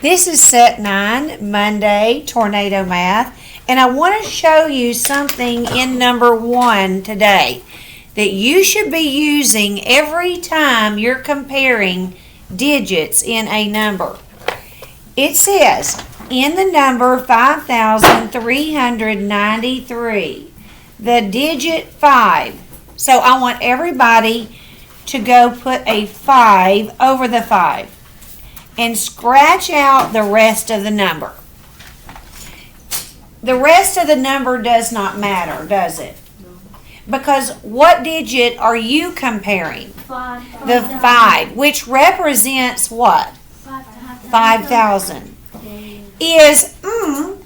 This is Set 9, Monday, Tornado Math, and I want to show you something in number 1 today that you should be using every time you're comparing digits in a number. It says, in the number 5,393, the digit 5. So I want everybody to go put a 5 over the 5. And scratch out the rest of the number. The rest of the number does not matter, does it? Because what digit are you comparing? 5. The 5, which represents what? 5,000. Is,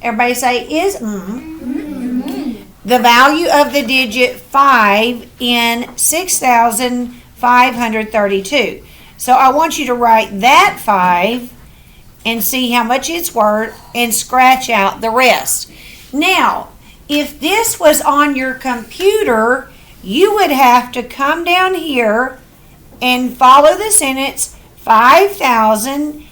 everybody say, is, the value of the digit 5 in 6,532. So I want you to write that 5 and see how much it's worth and scratch out the rest. Now, if this was on your computer, you would have to come down here and follow the sentence. 5,000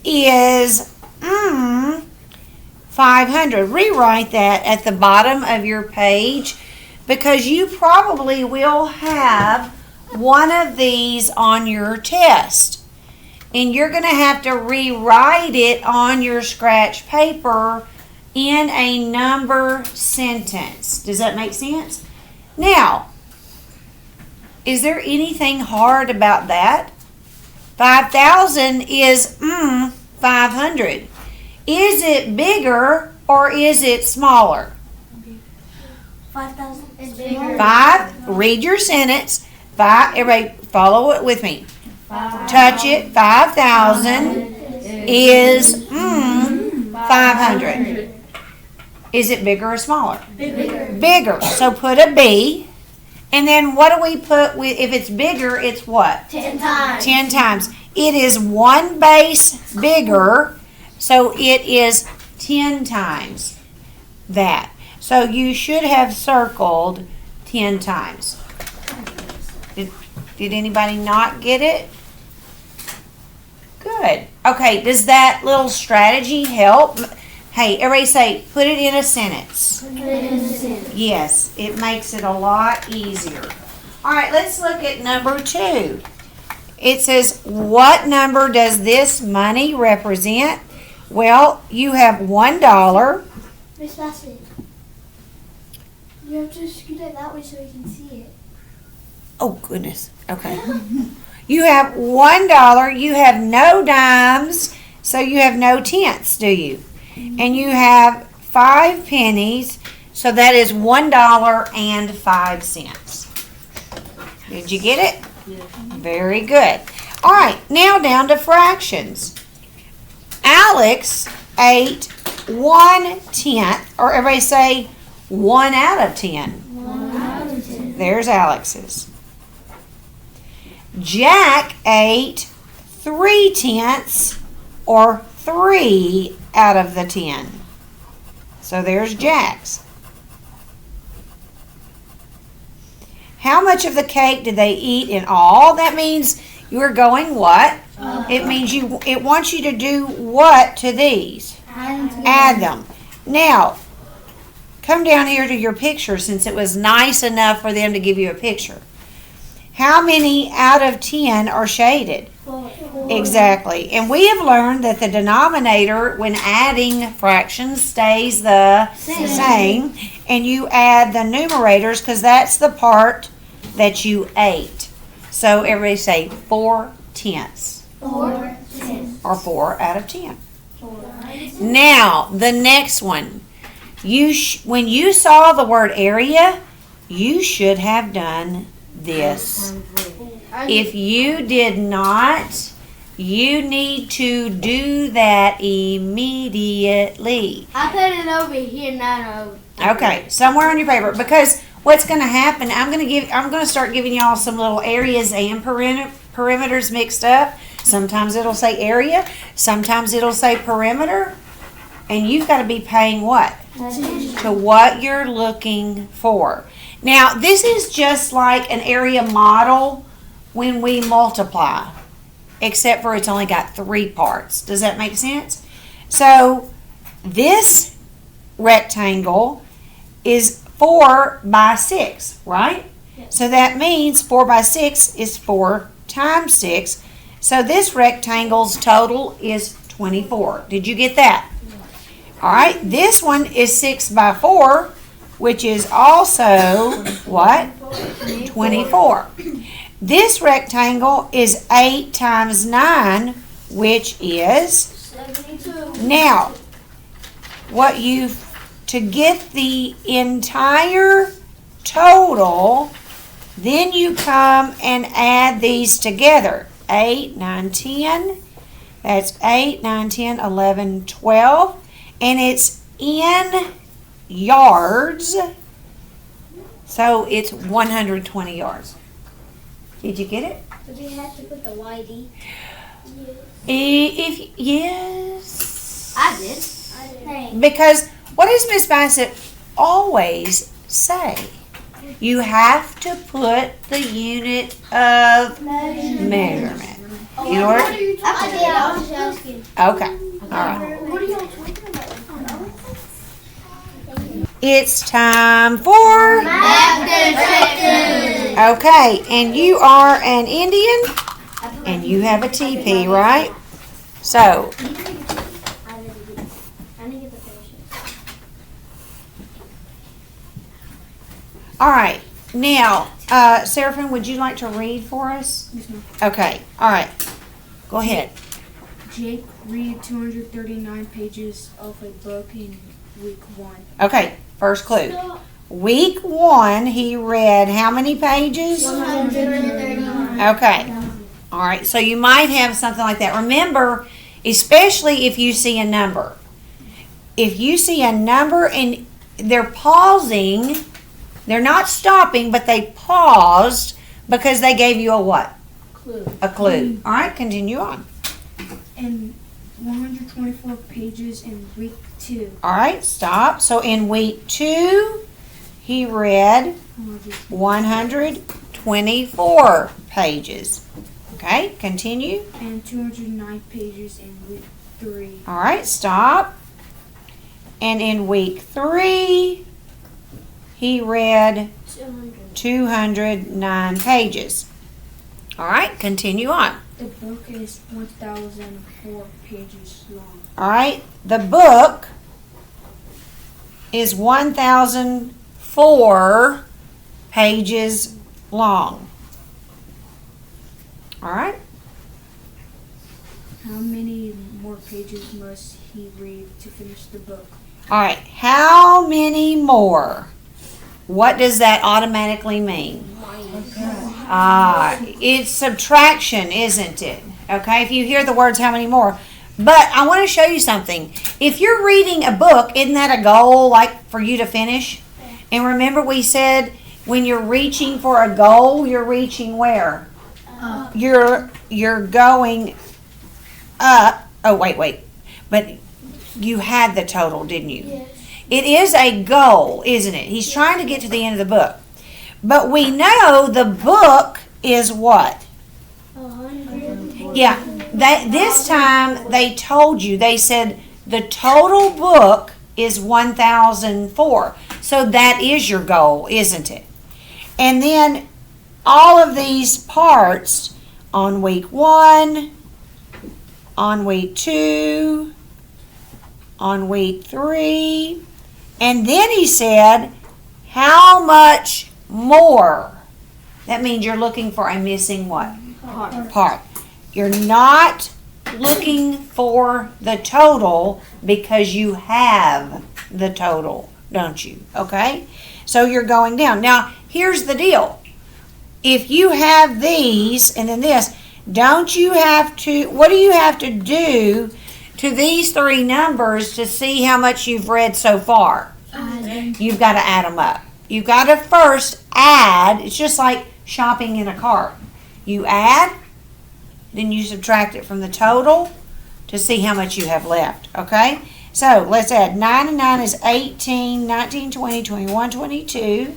is 500. Rewrite that at the bottom of your page because you probably will have one of these on your test, and you're going to have to rewrite it on your scratch paper in a number sentence. Does that make sense? Now, is there anything hard about that? 5,000 is 500. Is it bigger or is it smaller? 5,000 is bigger. 5, read your sentence. 5, everybody follow it with me. Touch it. 5,000 is 500. Is it bigger or smaller? Bigger. Bigger. So put a B. And then what do we put with, if it's bigger, it's what? 10 times. 10 times. It is one base bigger, so it is 10 times that. So you should have circled 10 times. Did anybody not get it? Good. Okay, does that little strategy help? Hey, everybody say, put it in a sentence. Yes, it makes it a lot easier. All right, let's look at number 2. It says, what number does this money represent? Well, you have $1. Miss Bassett, you have to scoot it that way so we can see it. Oh, goodness. Okay. You have $1. You have no dimes, so you have no tenths, do you? And you have 5 pennies, so that is $1.05. Did you get it? Yes. Very good. All right, now down to fractions. Alex ate 1/10, or everybody say 1 out of 10. 1 out of 10. There's Alex's. Jack ate 3/10, or 3 out of the 10. So there's Jack's. How much of the cake did they eat in all? That means you're going what? It means it wants you to do what to these? Add them. Now, come down here to your picture since it was nice enough for them to give you a picture. How many out of 10 are shaded? 4. Exactly. And we have learned that the denominator when adding fractions stays the same. And you add the numerators because that's the part that you ate. So everybody say 4/10. 4 tenths. Or 4 out of 10. 4 out of 10. Now, the next one. When you saw the word area, you should have done this. If you did not, you need to do that immediately. I put it over here, not over. Okay, somewhere on your paper. Because what's going to happen, I'm going to start giving y'all some little areas and perimeters mixed up. Sometimes it'll say area, sometimes it'll say perimeter, and you've got to be paying what? To what you're looking for. Now, this is just like an area model when we multiply, except for it's only got 3 parts. Does that make sense? So this rectangle is 4 by 6, right? Yes. So that means 4 by 6 is 4 times 6. So this rectangle's total is 24. Did you get that? All right, this one is 6 by 4, which is also what? 24. This rectangle is 8 times 9, which is 72. now to get the entire total, then you come and add these together. 8, 9, 10. That's 8, 9, 10, 11, 12. And it's in yards. So it's 120 yards. Did you get it? But you have to put the YD. Yes. I did. Because what does Miss Bassett always say? You have to put the unit of measurement. In order. I did. I was just asking. Okay. All right. What are y'all talking about? It's time for. Okay, and you are an Indian, and you have a TP, right? So, I didn't get the finish. all right. Now, Seraphim, would you like to read for us? Yes, ma'am. Okay, all right. Go ahead. Jake read 239 pages of a book in week 1. Okay, first clue. Week 1, he read how many pages? 139. Okay. All right, so you might have something like that. Remember, especially if you see a number. If you see a number and they're pausing, they're not stopping, but they paused because they gave you a what? Clue. A clue. All right, continue on. And 124 pages in week 2. All right, stop. So in week 2, he read 124 pages. Okay, continue. And 209 pages in week 3. All right, stop. And in week 3, he read 209 pages. All right, continue on. The book is 1,004 pages long. All right, the book is 1,004 pages long. All right, How many more pages must he read to finish the book? all right, how many more? What does that automatically mean? It's subtraction, isn't it? Okay, if you hear the words how many more. But I want to show you something. If you're reading a book, isn't that a goal, like for you to finish? And remember we said when you're reaching for a goal, you're reaching where? You're going up. Oh, wait. But you had the total, didn't you? Yes. It is a goal, isn't it? He's trying to get to the end of the book. But we know the book is what? 100. Yeah, this time they told you, they said the total book is 1,004. So that is your goal, isn't it? And then all of these parts on week 1, on week 2, on week 3, and then he said, how much more? That means you're looking for a missing what? Part. You're not looking for the total because you have the total, don't you? Okay? So you're going down. Now, here's the deal. If you have these and then this, what do you have to do to these 3 numbers to see how much you've read so far? You've got to add them up. You've got to first add. It's just like shopping in a cart. You add, then you subtract it from the total to see how much you have left, okay? So let's add 9 and 9 is 18, 19, 20, 21, 22.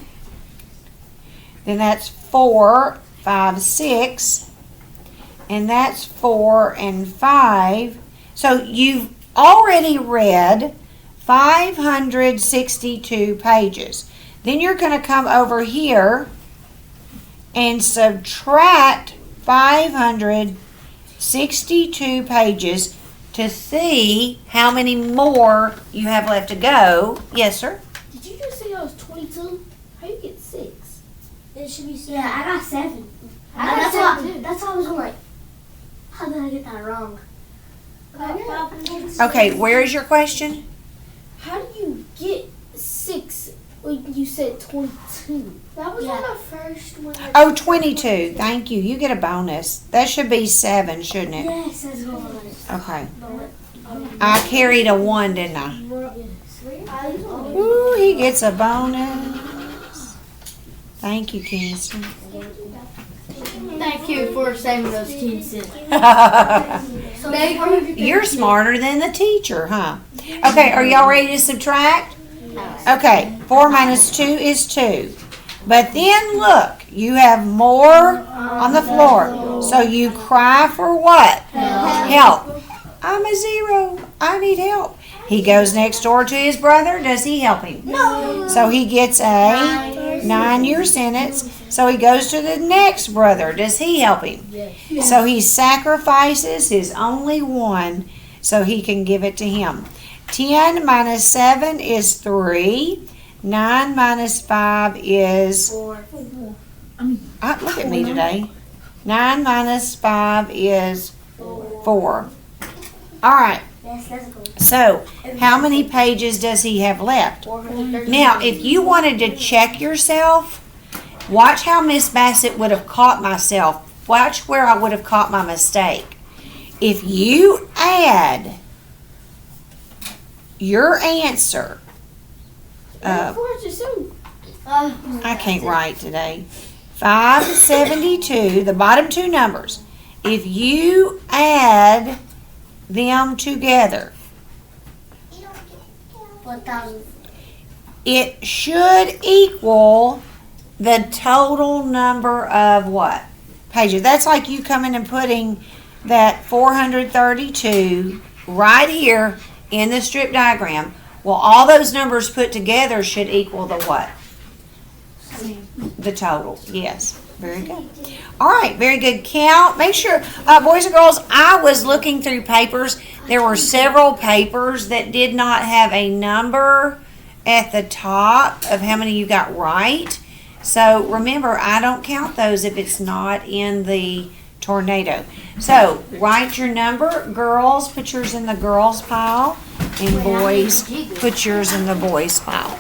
Then that's 4, 5, 6. And that's 4 and 5. So you've already read 562 pages. Then you're going to come over here and subtract 562 pages to see how many more you have left to go. Yes, sir? Did you just say I was 22? How you get 6? It should be 7. Yeah, I got 7. That's Why I was going like, how did I get that wrong? Okay, where is your question? How do you get 6 when you said 22? That was on the first one. Oh, 22. Thank you. You get a bonus. That should be 7, shouldn't it? Yes, that's what Okay. I carried a 1, didn't I? Ooh, he gets a bonus. Thank you, Kingston. Thank you for saving those kids. You're smarter than the teacher, huh? Okay, are y'all ready to subtract? Okay, 4 minus 2 is 2. But then look, you have more on the floor. So you cry for what? Help. I'm a 0. I need help. He goes next door to his brother. Does he help him? No. So he gets a 9-year sentence. So he goes to the next brother. Does he help him? Yes. So he sacrifices his only one so he can give it to him. 10 minus 7 is 3. 9 minus 5 is... 4. look at me today. 9 minus 5 is 4. All right. Yes, that's good. So, how many pages does he have left? Now, if you wanted to check yourself, watch how Miss Bassett would have caught myself. Watch where I would have caught my mistake. If you add your answer, I can't write today, 572, the bottom two numbers, if you add them together, 1,000. it should equal the total number of what? Pages. That's like you coming and putting that 432 right here in the strip diagram. Well, all those numbers put together should equal the what? The total. Yes. Very good. All right. Very good. Count. Make sure, boys and girls, I was looking through papers. There were several papers that did not have a number at the top of how many you got right. So remember, I don't count those if it's not in the tornado. So write your number. Girls, put yours in the girls pile. And boys, put yours in the boys pile.